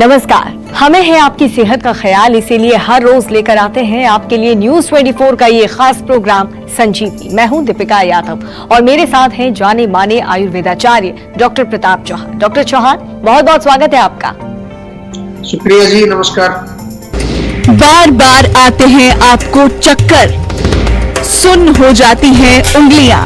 नमस्कार। हमें है आपकी सेहत का ख्याल, इसीलिए हर रोज लेकर आते हैं आपके लिए न्यूज 24 का ये खास प्रोग्राम संजीवनी। मैं हूं दीपिका यादव और मेरे साथ हैं जाने माने आयुर्वेदाचार्य डॉक्टर प्रताप चौहान। डॉक्टर चौहान, बहुत बहुत स्वागत है आपका। शुक्रिया जी, नमस्कार। बार बार आते हैं आपको चक्कर, सुन्न हो जाती हैं उंगलियां,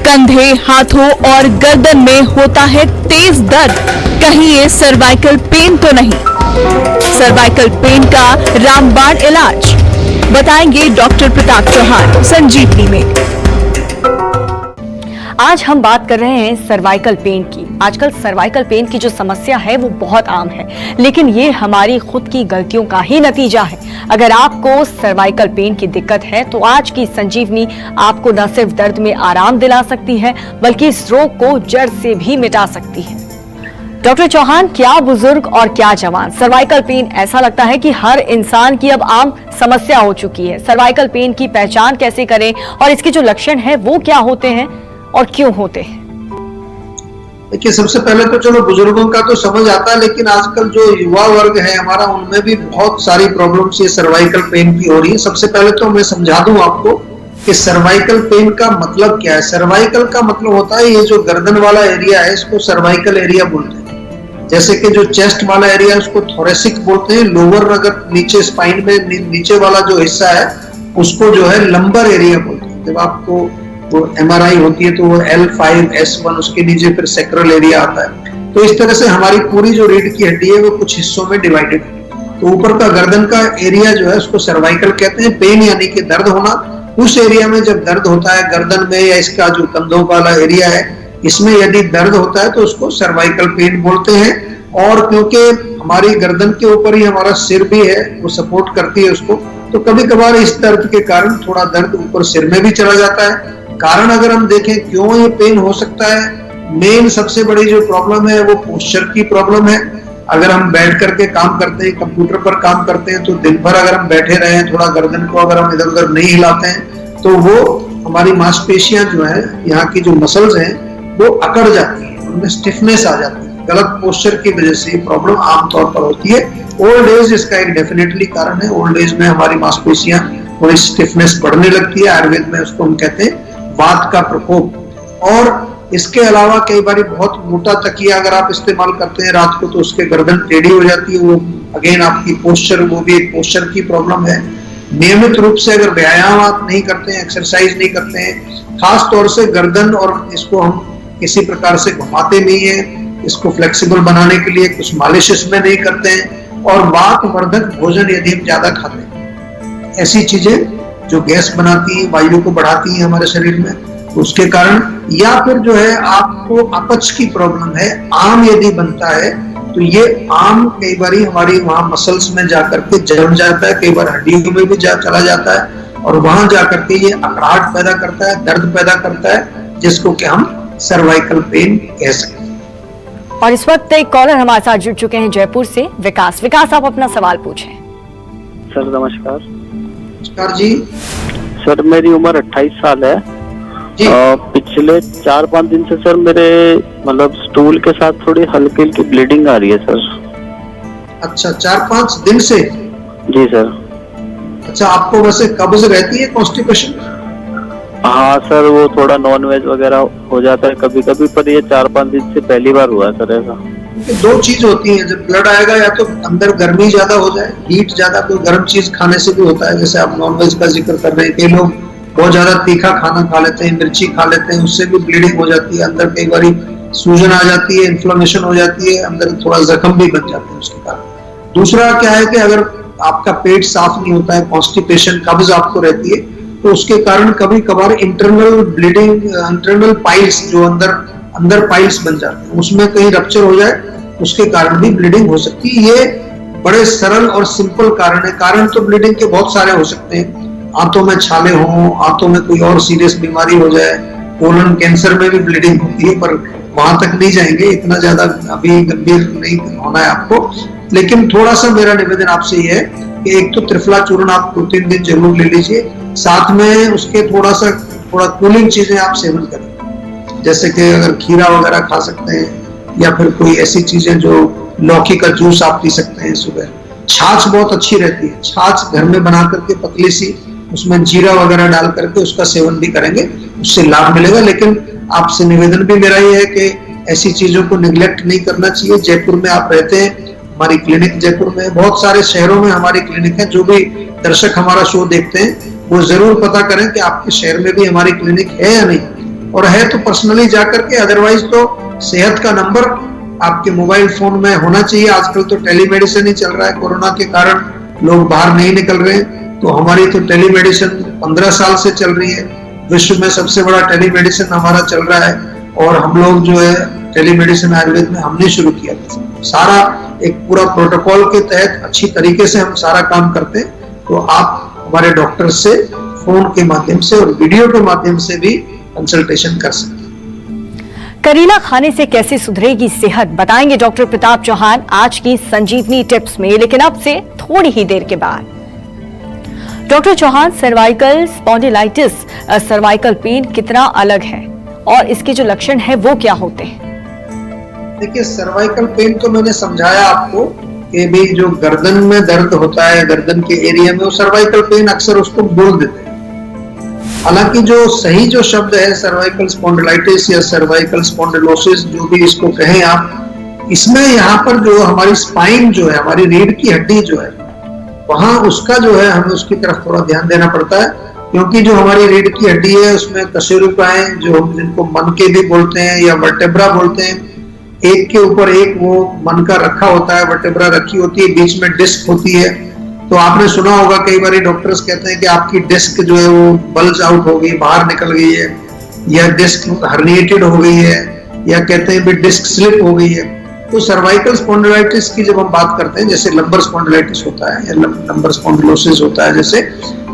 कंधे, हाथों और गर्दन में होता है तेज दर्द। कहीं ये सर्वाइकल पेन तो नहीं? सर्वाइकल पेन का रामबाण इलाज बताएंगे डॉक्टर प्रताप चौहान संजीवनी में। आज हम बात कर रहे हैं सर्वाइकल पेन की। आजकल सर्वाइकल पेन की जो समस्या है वो बहुत आम है, लेकिन ये हमारी खुद की गलतियों का ही नतीजा है। अगर आपको सर्वाइकल पेन की दिक्कत है तो आज की संजीवनी आपको न सिर्फ दर्द में आराम दिला सकती है बल्कि इस रोग को जड़ से भी मिटा सकती है। डॉक्टर चौहान, क्या बुजुर्ग और क्या जवान, सर्वाइकल पेन ऐसा लगता है कि हर इंसान की अब आम समस्या हो चुकी है। सर्वाइकल पेन की पहचान कैसे करें और इसके जो लक्षण है वो क्या होते हैं और क्यों होते हैं? देखिए, सबसे पहले तो चलो बुजुर्गों का तो समझ आता है, लेकिन आजकल जो युवा वर्ग है हमारा, उनमें भी बहुत सारी प्रॉब्लम्स ये सर्वाइकल पेन की हो रही है। सबसे पहले तो मैं समझा दूं आपको कि सर्वाइकल पेन का मतलब क्या है। सर्वाइकल का मतलब होता है ये जो गर्दन वाला एरिया है इसको सर्वाइकल एरिया बोलते हैं। जैसे कि जो चेस्ट वाला एरिया है उसको थोरेसिक बोलते हैं। लोअर, अगर नीचे स्पाइन में नीचे वाला जो हिस्सा है उसको जो है लंबर एरिया बोलते हैं। जब आपको वो MRI होती है तो वो L5S1, उसके नीचे फिर सैक्रल एरिया आता है। तो इस तरह से हमारी पूरी जो रीढ़ की हड्डी है वो कुछ हिस्सों में डिवाइडेड है। तो ऊपर का गर्दन का एरिया जो है उसको सर्वाइकल कहते हैं। पेन यानी कि दर्द होना। उस एरिया में जब दर्द होता है गर्दन में या इसका जो कंधों वाला एरिया है इसमें यदि दर्द होता है तो उसको सर्वाइकल पेन बोलते हैं। और क्योंकि हमारी गर्दन के ऊपर ही हमारा सिर भी है, वो सपोर्ट करती है उसको, तो कभी कभार इस दर्द के कारण थोड़ा दर्द ऊपर सिर में भी चला जाता है। कारण अगर हम देखें क्यों ये पेन हो सकता है, मेन सबसे बड़ी जो प्रॉब्लम है वो पोस्चर की प्रॉब्लम है। अगर हम बैठ करके काम करते हैं, कंप्यूटर पर काम करते हैं, तो दिन भर अगर हम बैठे रहे, थोड़ा गर्दन को अगर हम इधर उधर नहीं हिलाते हैं तो वो हमारी मांसपेशियां जो है, यहाँ की जो मसल्स हैं वो अकड़ जाती है, उनमें स्टिफनेस आ जाती है। गलत पोस्चर की वजह से प्रॉब्लम आमतौर पर होती है। ओल्ड एज इसका एक डेफिनेटली कारण है। ओल्ड एज में हमारी मांसपेशियां थोड़ी स्टिफनेस बढ़ने लगती है। आयुर्वेद में उसको हम कहते हैं वात का प्रकोप। और इसके अलावा कई बार बहुत मोटा तकिया अगर आप इस्तेमाल करते हैं रात को तो उसके गर्दन टेढ़ी हो जाती है। वो अगेन आपकी पोस्चर, वो भी एक पोस्चर की प्रॉब्लम है। नियमित रूप से अगर व्यायाम आप नहीं करते हैं, एक्सरसाइज नहीं करते हैं, खास तौर से गर्दन, और इसको हम किसी प्रकार से घुमाते नहीं है, इसको फ्लेक्सिबल बनाने के लिए कुछ मालिश इसमें नहीं करते हैं, और वात वर्धक भोजन यदि हम ज्यादा खाते हैं, ऐसी चीजें जो गैस बनाती है, वायु को बढ़ाती है हमारे शरीर में, उसके कारण, या फिर जो है आपको अपच की प्रॉब्लम है, आम यदि बनता है तो ये आम कई बार हमारी वहां मसल्स में जाकर के जम जाता है, कई बार हड्डियों में भी चला जाता है और वहां जाकर के ये अकड़ाहट पैदा करता है, दर्द पैदा करता है, जिसको कि हम सर्वाइकल पेन कह सकते हैं। और इस वक्त एक कॉलर हमारे साथ जुड़ चुके हैं जयपुर से, विकास। विकास, आप अपना सवाल पूछें। सर नमस्कार। नमस्कार जी। सर मेरी उम्र 28 साल है। पिछले 4-5 दिन से सर मेरे मतलब स्टूल के साथ थोड़ी हल्की हल्की ब्लीडिंग आ रही है सर। अच्छा, 4-5 दिन से? जी सर। अच्छा, आपको वैसे कब्ज रहती है, कॉन्स्टिपेशन? हाँ सर, वो थोड़ा नॉनवेज वगैरह हो जाता है कभी कभी, पर ये 4-5 दिन से पहली बार हुआ सर ऐसा। दो चीज होती है, जब ब्लड आएगा या तो अंदर गर्मी ज्यादा हो जाए, हीट ज्यादा, कोई गर्म चीज खाने से भी होता है। जैसे आप नॉनवेज का जिक्र कर रहे हैं, कई लोग बहुत ज्यादा तीखा खाना खा लेते हैं, मिर्ची खा लेते हैं, उससे भी ब्लीडिंग हो जाती है, अंदर कई बार सूजन आ जाती है, इन्फ्लेमेशन हो जाती है, अंदर थोड़ा जख्म भी बन जाते हैं उसके कारण। दूसरा क्या है कि अगर आपका पेट साफ नहीं होता है, कॉन्स्टिपेशन, कब्ज आपको रहती है, तो उसके कारण कभी कभार इंटरनल ब्लीडिंग, इंटरनल पाइल्स, जो अंदर पाइल्स बन जाते हैं, उसमें कहीं रप्चर हो जाए, उसके कारण भी ब्लीडिंग हो सकती है। ये बड़े सरल और सिंपल कारण है। कारण तो ब्लीडिंग के बहुत सारे हो सकते हैं। आंतों में छाले हों, आंतों में कोई और सीरियस बीमारी हो जाए, कोलन कैंसर में भी ब्लीडिंग होती है, पर वहां तक नहीं जाएंगे, इतना ज्यादा अभी गंभीर नहीं होना है आपको। लेकिन थोड़ा सा मेरा निवेदन आपसे ये है कि एक तो त्रिफला चूर्ण आप 2-3 दिन जरूर ले लीजिए, साथ में उसके थोड़ा कूलिंग चीजें आप सेवन करें, जैसे कि अगर खीरा वगैरह खा सकते हैं, या फिर कोई ऐसी चीजें जो लौकी का जूस आप पी सकते हैं सुबह। छाछ बहुत अच्छी रहती है, छाछ घर में बना करके पतली सी, उसमें जीरा वगैरह डाल करके उसका सेवन भी करेंगे, उससे लाभ मिलेगा। लेकिन आपसे निवेदन भी मेरा ये है कि ऐसी चीजों को निगलेक्ट नहीं करना चाहिए। जयपुर में आप रहते हैं, हमारी क्लिनिक जयपुर में, बहुत सारे शहरों में हमारी क्लिनिक है। जो भी दर्शक हमारा शो देखते हैं वो जरूर पता करें कि आपके शहर में भी हमारी क्लिनिक है या नहीं, और है तो पर्सनली जाकर के, अदरवाइज तो सेहत का नंबर आपके मोबाइल फोन में होना चाहिए। आजकल तो टेलीमेडिसिन ही चल रहा है, कोरोना के कारण लोग बाहर नहीं निकल रहे हैं, तो हमारी तो टेलीमेडिसिन 15 साल से चल रही है। विश्व में सबसे बड़ा टेलीमेडिसिन हमारा चल रहा है, और हम लोग जो है टेलीमेडिसिन आयुर्वेद में हमने शुरू किया था। सारा एक पूरा प्रोटोकॉल के तहत अच्छी तरीके से हम सारा काम करते हैं। तो आप हमारे डॉक्टर से फोन के माध्यम से और वीडियो के माध्यम से भी कंसल्टेशन कर सकते हैं। करेला खाने से कैसे सुधरेगी सेहत, बताएंगे डॉक्टर प्रताप चौहान आज की संजीवनी टिप्स में, लेकिन अब से थोड़ी ही देर के बाद। Doctor Chauhan, cervical spondylitis, cervical pain कितना अलग है और इसके जो लक्षण है वो क्या होते हैं? देखिए, सर्वाइकल पेन तो मैंने समझाया आपको कि भाई जो गर्दन में दर्द होता है, गर्दन के एरिया में, वो सर्वाइकल पेन अक्सर उसको बोल देते हैं। हालांकि जो सही जो शब्द है सर्वाइकल स्पॉन्डिलाइटिस या सर्वाइकल स्पॉन्डिलोसिस, जो भी इसको कहें आप, इसमें यहाँ पर जो हमारी स्पाइन जो है, हमारी रीढ़ की हड्डी जो है, वहां उसका जो है हमें उसकी तरफ थोड़ा ध्यान देना पड़ता है। क्योंकि जो हमारी रीढ़ की हड्डी है उसमें कशेरुकाएं, जो हम जिनको मन के भी बोलते हैं या वर्टेब्रा बोलते हैं, एक के ऊपर एक वो मन का रखा होता है, वर्टेब्रा रखी होती है, बीच में डिस्क होती है। तो आपने सुना होगा कई बार डॉक्टर्स कहते हैं कि आपकी डिस्क जो है वो बल्ज आउट हो गई, बाहर निकल गई है, या डिस्क हर्निएटेड हो गई है, या कहते हैं भी डिस्क स्लिप हो गई है। तो सर्वाइकल स्पॉन्डिलाइटिस की जब हम बात करते हैं, जैसे लंबर स्पॉन्डिलाइटिस होता है या लंबर स्पॉन्डिलोसिस होता है, जैसे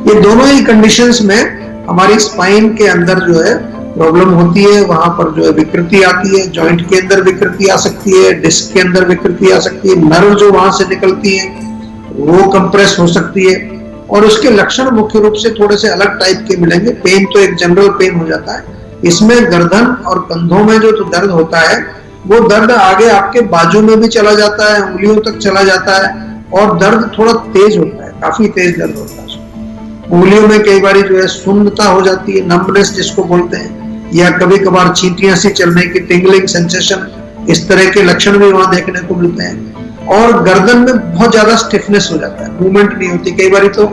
ये दोनों ही कंडीशंस में हमारी स्पाइन के अंदर जो है प्रॉब्लम होती है, वहां पर जो है विकृति आती है, जॉइंट के अंदर विकृति आ सकती है, डिस्क के अंदर विकृति आ सकती है, नर्व जो वहां से निकलती है वो कंप्रेस हो सकती है, और उसके लक्षण मुख्य रूप से थोड़े से अलग टाइप के मिलेंगे। पेन तो एक जनरल पेन हो जाता है, इसमें गर्दन और कंधों में जो तो दर्द होता है वो दर्द आगे आपके बाजू में भी चला जाता है, उंगलियों तक चला जाता है, और दर्द थोड़ा तेज होता है, काफी तेज दर्द होता है। उंगलियों में कई बार जो है सुन्नता हो जाती है, नंबनेस जिसको बोलते हैं, या कभी कभार चींटियां सी चलने की टिंगलिंग सेंसेशन, इस तरह के लक्षण भी वहां देखने को मिलते हैं। और गर्दन में बहुत ज्यादा स्टिफनेस हो जाता है, मूवमेंट नहीं होती, कई बार तो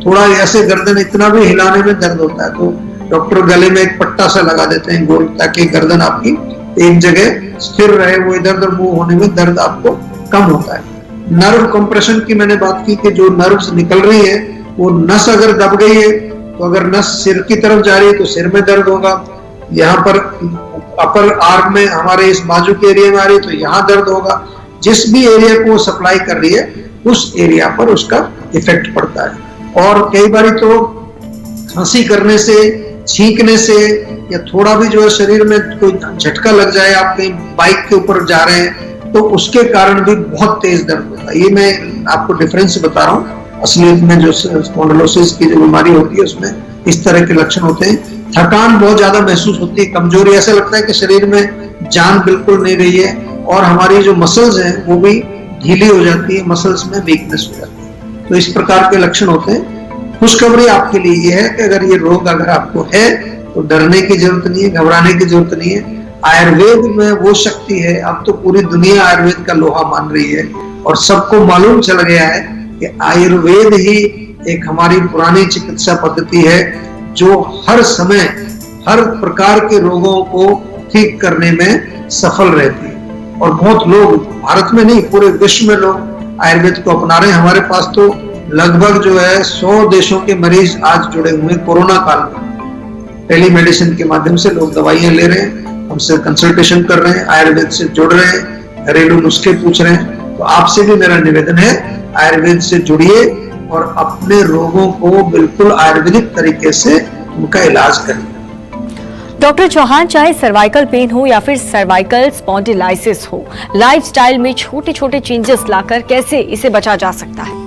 थोड़ा ऐसे गर्दन इतना भी हिलाने में दर्द होता है, तो डॉक्टर गले में एक पट्टा सा लगा देते हैं गोल, ताकि गर्दन आपकी एक जगह स्थिर रहे, वो इधर उधर मूव होने में दर्द आपको कम होता है। नर्व कंप्रेशन की मैंने बात की कि जो नर्व्स निकल रही है, वो नस अगर दब गई है, तो अगर नस सिर की तरफ जा रही है तो सिर में दर्द होगा, यहाँ पर अपर आर्म में हमारे इस बाजू के एरिया में आ रही है तो यहाँ दर्द होगा। जिस भी एरिया को सप्लाई कर रही है उस एरिया पर उसका इफेक्ट पड़ता है। और कई बार तो खांसी करने से, छींकने से, या थोड़ा भी जो है शरीर में कोई झटका लग जाए, आप कहीं बाइक के ऊपर जा रहे हैं तो उसके कारण भी बहुत तेज दर्द होता है। ये मैं आपको डिफरेंस बता रहा हूँ। असलियत में जो स्पॉन्डिलोसिस की जो बीमारी होती है उसमें इस तरह के लक्षण होते हैं। थकान बहुत ज्यादा महसूस होती है, कमजोरी, ऐसा लगता है कि शरीर में जान बिल्कुल नहीं रही है, और हमारी जो मसल्स हैं वो भी ढीली हो जाती है, मसल्स में वीकनेस हो जाती है। तो इस प्रकार के लक्षण होते हैं। खुशखबरी आपके लिए ये है कि अगर ये रोग अगर आपको है तो डरने की जरूरत नहीं है, घबराने की जरूरत नहीं है। आयुर्वेद में वो शक्ति है, अब तो पूरी दुनिया आयुर्वेद का लोहा मान रही है, और सबको मालूम चल गया है कि आयुर्वेद ही एक हमारी पुरानी चिकित्सा पद्धति है जो हर समय हर प्रकार के रोगों को ठीक करने में सफल रहती है। और बहुत लोग, भारत में नहीं पूरे विश्व में लोग आयुर्वेद को अपना रहे हैं। हमारे पास तो लगभग जो है 100 देशों के मरीज आज जुड़े हुए हैं। कोरोना काल में टेलीमेडिसिन के माध्यम से लोग दवाइयां ले रहे हैं, हमसे कंसल्टेशन कर रहे हैं, आयुर्वेद से जुड़ रहे हैं, घरेलू नुस्खे पूछ रहे हैं। तो आपसे भी मेरा निवेदन है, आयुर्वेद से जुड़िए और अपने रोगों को बिल्कुल आयुर्वेदिक तरीके से उनका इलाज करिए। डॉक्टर चौहान, चाहे सर्वाइकल पेन हो या फिर सर्वाइकल स्पॉन्डिलाइसिस हो, लाइफस्टाइल में छोटे छोटे चेंजेस लाकर कैसे इसे बचा जा सकता है?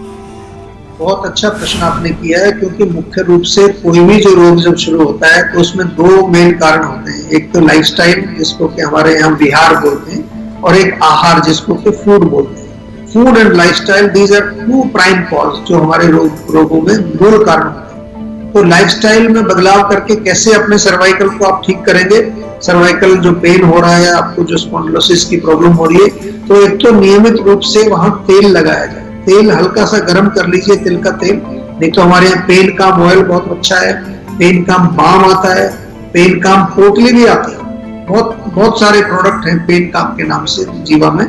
बहुत अच्छा प्रश्न आपने किया है, क्योंकि मुख्य रूप से कोई भी जो रोग जब शुरू होता है तो उसमें 2 मेन कारण होते हैं। एक तो लाइफस्टाइल, जिसको कि हमारे यहाँ बिहार बोलते हैं, और एक आहार जिसको कि फूड बोलते हैं। Food and lifestyle, these are two prime cause जो हमारे रोगों में मूल कारण होते हैं। तो लाइफस्टाइल में बदलाव करके कैसे अपने सर्वाइकल को आप ठीक करेंगे, सर्वाइकल जो पेन हो रहा है, आपको जो स्पॉन्डिलोसिस की प्रॉब्लम हो रही है, तो एक तो नियमित रूप से वहां तेल लगाया जाए। तेल हल्का सा गर्म कर लीजिए, तिल का तेल। नहीं तो हमारे यहाँ पेन काम ऑयल बहुत अच्छा है, पेन काम बाम आता है, पेन काम पोटली भी आती है, बहुत सारे प्रोडक्ट हैं पेन काम के नाम से जीवा में,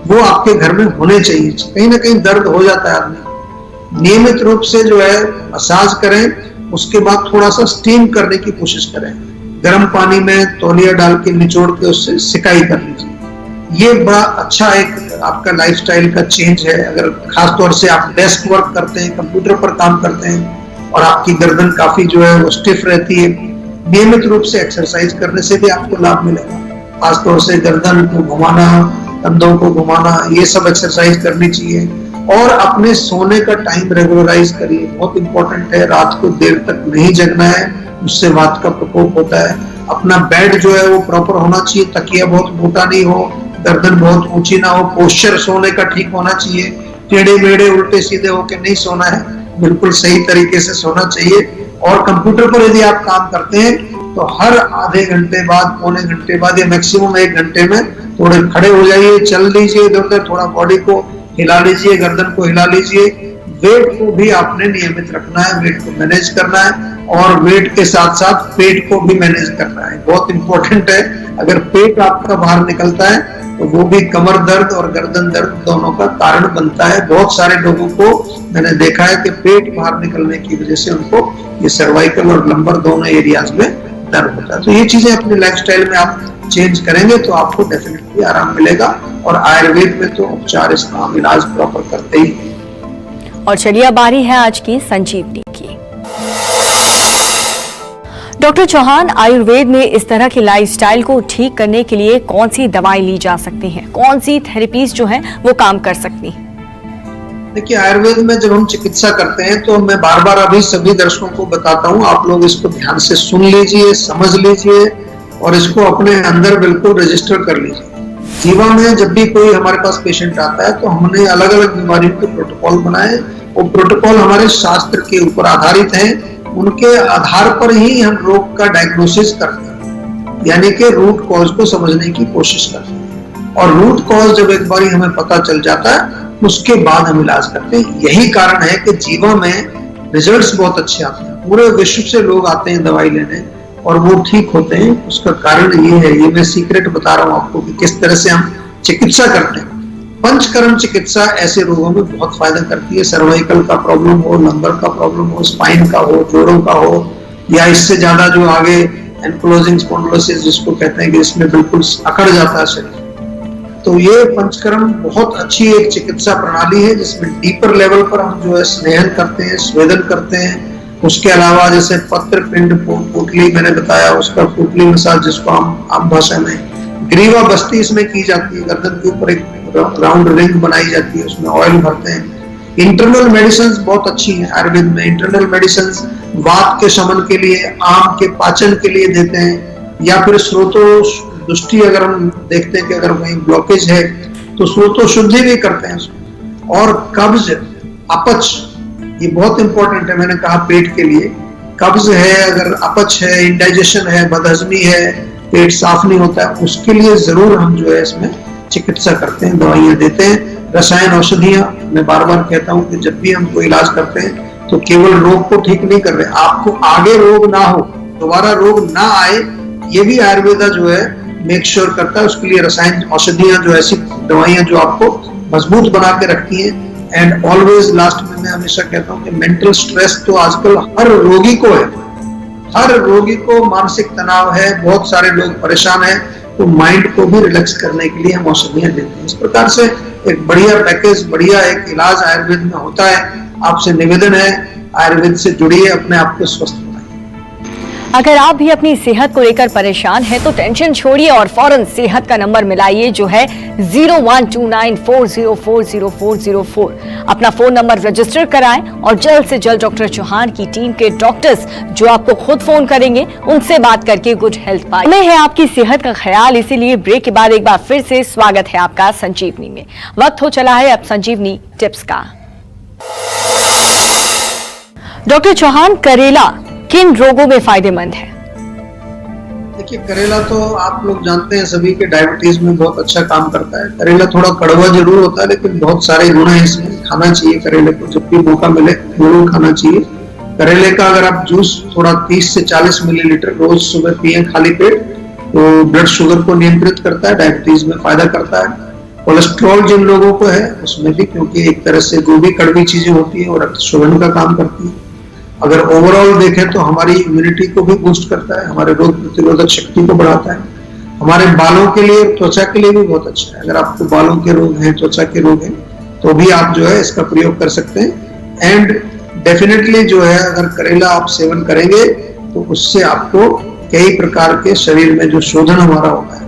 वो आपके घर में होने चाहिए। कहीं ना कहीं दर्द हो जाता है आदमी, नियमित रूप से जो है मसाज करें, उसके बाद थोड़ा सा स्टीम करने की कोशिश करें, गर्म पानी में तौलिया डाल के निचोड़ के उससे सिकाई कर लीजिए। ये बड़ा अच्छा एक आपका लाइफस्टाइल का चेंज है। अगर खासतौर से आप डेस्क वर्क करते हैं, कंप्यूटर पर काम करते हैं और आपकी गर्दन काफी जो है वो स्टिफ रहती है, नियमित रूप से एक्सरसाइज करने से भी आपको लाभ मिलेगा। खासतौर से गर्दन को घुमाना, कंधों को घुमाना, ये सब एक्सरसाइज करनी चाहिए। और अपने सोने का टाइम रेगुलराइज करिए, बहुत इंपॉर्टेंट है। रात को देर तक नहीं जगना है, उससे वात का प्रकोप होता है। अपना बेड जो है वो प्रॉपर होना चाहिए, तकिया बहुत मोटा नहीं हो, गर्दन बहुत ऊंची ना हो, पोस्चर सोने का ठीक होना चाहिए, टेढ़े मेढ़े उल्टे सीधे होकर नहीं सोना है, बिल्कुल सही तरीके से सोना चाहिए। और कंप्यूटर पर यदि आप काम करते हैं तो हर आधे घंटे बाद, पौने घंटे बाद या मैक्सिमम 1 घंटे में थोड़े खड़े हो जाइए, चल लीजिए इधर उधर, थोड़ा बॉडी को हिला लीजिए, गर्दन को हिला लीजिए। वेट को भी आपने नियमित रखना है, वेट को मैनेज करना है, और वेट के साथ साथ पेट को भी मैनेज करना है, बहुत इंपॉर्टेंट है। अगर पेट आपका बाहर निकलता है तो वो भी कमर दर्द और गर्दन दर्द दोनों का कारण बनता है। बहुत सारे लोगों को मैंने देखा है कि पेट बाहर निकलने की वजह से उनको ये सर्वाइकल और लंबर दोनों एरियाज में दर्द होता है। तो ये चीजें अपने लाइफस्टाइल में आप चेंज करेंगे तो आपको डेफिनेटली आराम मिलेगा। और आयुर्वेद में तो उपचार इसका इलाज प्रॉपर करते ही। और चलिए बारी है आज की संजीवनी की। डॉक्टर चौहान, आयुर्वेद में इस तरह की लाइफस्टाइल को ठीक करने के लिए कौन सी दवाएं ली जा सकती हैं, कौन सी थेरेपीज जो हैं वो काम कर सकती हैं? देखिए, आयुर्वेद में जब हम चिकित्सा करते हैं तो मैं बार बार अभी सभी दर्शकों को बताता हूँ, आप लोग इसको ध्यान से सुन लीजिए, समझ लीजिए और इसको अपने अंदर बिल्कुल रजिस्टर कर लीजिए। जीवा में जब भी कोई हमारे पास पेशेंट आता है तो हमने अलग अलग बीमारियों के प्रोटोकॉल बनाए। वो प्रोटोकॉल हमारे शास्त्र के ऊपर आधारित हैं, उनके आधार पर ही हम रोग का डायग्नोसिस करते हैं, यानी कि रूट कॉज को समझने की कोशिश करते हैं। और रूट कॉज जब एक बार हमें पता चल जाता है उसके बाद हम इलाज करते हैं। यही कारण है कि जीवा में रिजल्ट्स बहुत अच्छे आते हैं, पूरे विश्व से लोग आते हैं दवाई लेने और वो ठीक होते हैं। उसका कारण ये है, ये मैं सीक्रेट बता रहा हूँ आपको कि किस तरह से हम चिकित्सा करते हैं। पंचकर्म चिकित्सा ऐसे रोगों में बहुत फायदा करती है। सर्वाइकल का प्रॉब्लम हो, लंबर का प्रॉब्लम हो, स्पाइन का हो, जोड़ों का हो, या इससे ज्यादा जो आगे एनक्लोजिंग स्पॉन्डिलोसिस जिसको कहते हैं कि इसमें बिल्कुल अकड़ जाता है शरीर, तो ये पंचकर्म बहुत अच्छी एक चिकित्सा प्रणाली है जिसमें डीपर लेवल पर हम जो है स्नेहन करते हैं, स्वेदन करते हैं। उसके अलावा जैसे पत्र, पिंड, पोटली मैंने बताया, उसका पोटली मसाज जिसको हम आम भाषा में ग्रीवा बस्ती इसमें की जाती है। गर्दन के ऊपर एक राउंड रिंग बनाई जाती है, उसमें ऑयल भरते हैं। इंटरनल मेडिसिन बहुत अच्छी है आयुर्वेद में। इंटरनल मेडिसिन वात के शमन के लिए, आम के पाचन के लिए देते हैं, या फिर स्रोतो दृष्टि अगर हम देखते हैं कि अगर कहीं ब्लॉकेज है तो स्रोतो शुद्धि भी करते हैं। और कब्ज, अपच, ये बहुत इंपॉर्टेंट है। मैंने कहा पेट के लिए कब्ज है, अगर अपच है, इंडाइजेशन है, बदहजमी है, पेट साफ नहीं होता है, उसके लिए जरूर हम जो है इसमें चिकित्सा करते हैं, दवाइयां देते हैं। रसायन औषधियां, मैं बार बार कहता हूं कि जब भी हम कोई इलाज करते हैं तो केवल रोग को ठीक नहीं कर रहे, आपको आगे रोग ना हो, दोबारा रोग ना आए, ये भी आयुर्वेदा जो है मेक श्योर करता है। उसके लिए रसायन औषधियां जो ऐसी दवाइयां जो आपको मजबूत बना के रखती हैं। एंड ऑलवेज लास्ट में मैं हमेशा कहता हूं कि मेंटल स्ट्रेस तो आजकल हर रोगी को है, हर रोगी को मानसिक तनाव है, बहुत सारे लोग परेशान हैं, तो माइंड को भी रिलैक्स करने के लिए हम औषधियां देते हैं। इस प्रकार से एक बढ़िया पैकेज, बढ़िया एक इलाज आयुर्वेद में होता है। आपसे निवेदन है, आयुर्वेद से जुड़िए, अपने आप को स्वस्थ बनाइए। अगर आप भी अपनी सेहत को लेकर परेशान हैं तो टेंशन छोड़िए और फौरन सेहत का नंबर मिलाइए जो है 012940400404। अपना फोन नंबर रजिस्टर कराएं और जल्द से जल्द डॉक्टर चौहान की टीम के डॉक्टर्स जो आपको खुद फोन करेंगे उनसे बात करके गुड हेल्थ पाएं। हमें है आपकी सेहत का ख्याल, इसीलिए ब्रेक के बाद एक बार फिर से स्वागत है आपका संजीवनी में। वक्त हो चला है अब संजीवनी टिप्स का। डॉक्टर चौहान, करेला किन रोगों में फायदेमंद है? देखिए, करेला तो आप लोग जानते हैं सभी के डायबिटीज में बहुत अच्छा काम करता है। करेला थोड़ा कड़वा जरूर होता है लेकिन बहुत सारे गुण हैं इसमें। खाना चाहिए करेले को, जब भी मौका मिले जरूर खाना चाहिए। करेले का अगर आप जूस थोड़ा 30 से 40 मिलीलीटर रोज सुबह पिए खाली पेट तो ब्लड शुगर को नियंत्रित करता है, डायबिटीज में फायदा करता है। कोलेस्ट्रॉल जिन लोगों को है उसमें भी, क्योंकि एक तरह से जो भी कड़वी चीजें होती है वो रक्त शोधन का काम करती है। अगर ओवरऑल देखें तो हमारी इम्यूनिटी को भी बूस्ट करता है, हमारे रोग प्रतिरोधक शक्ति को बढ़ाता है। हमारे बालों के लिए, त्वचा के लिए भी बहुत अच्छा है। अगर आपको बालों के रोग हैं, त्वचा के रोग हैं तो भी आप जो है इसका प्रयोग कर सकते हैं। एंड डेफिनेटली जो है अगर करेला आप सेवन करेंगे तो उससे आपको कई प्रकार के शरीर में जो शोधन हमारा होता है,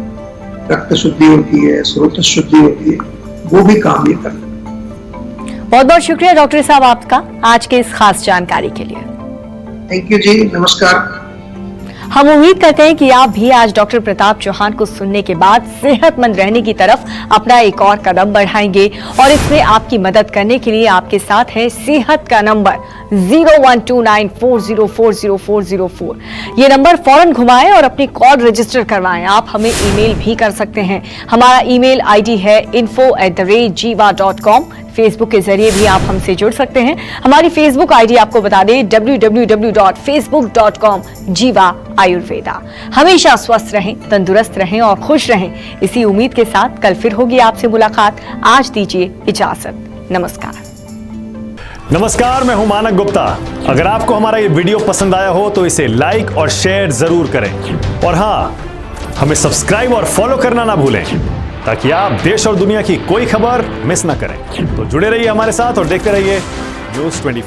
रक्त शुद्धि होती है, स्रोत शुद्धि होती है, वो भी काम ये करता है। बहुत बहुत शुक्रिया डॉक्टर साहब आपका आज के इस खास जानकारी के लिए। थैंक यू जी, नमस्कार। हम उम्मीद करते हैं कि आप भी आज डॉक्टर प्रताप चौहान को सुनने के बाद सेहतमंद रहने की तरफ अपना एक और कदम बढ़ाएंगे और इसमें आपकी मदद करने के लिए आपके साथ है सेहत का नंबर 012940400404। ये नंबर फौरन घुमाएं और अपनी कॉल रजिस्टर करवाएं। आप हमें ईमेल भी कर सकते हैं। हमारा ईमेल आईडी है info@jiva.com। फेसबुक के जरिए भी आप हमसे जुड़ सकते हैं। हमारी फेसबुक आईडी आपको बता दें www.facebook.com जीवा आयुर्वेदा। हमेशा स्वस्थ रहें, तंदुरुस्त रहें और खुश रहें, इसी उम्मीद के साथ कल फिर होगी आपसे मुलाकात। आज दीजिए इजाजत, नमस्कार। नमस्कार, मैं हूं मानक गुप्ता। अगर आपको हमारा ये वीडियो पसंद आया हो तो इसे लाइक और शेयर जरूर करें और हाँ, हमें सब्सक्राइब और फॉलो करना ना भूलें ताकि आप देश और दुनिया की कोई खबर मिस ना करें। तो जुड़े रहिए हमारे साथ और देखते रहिए न्यूज़ 24।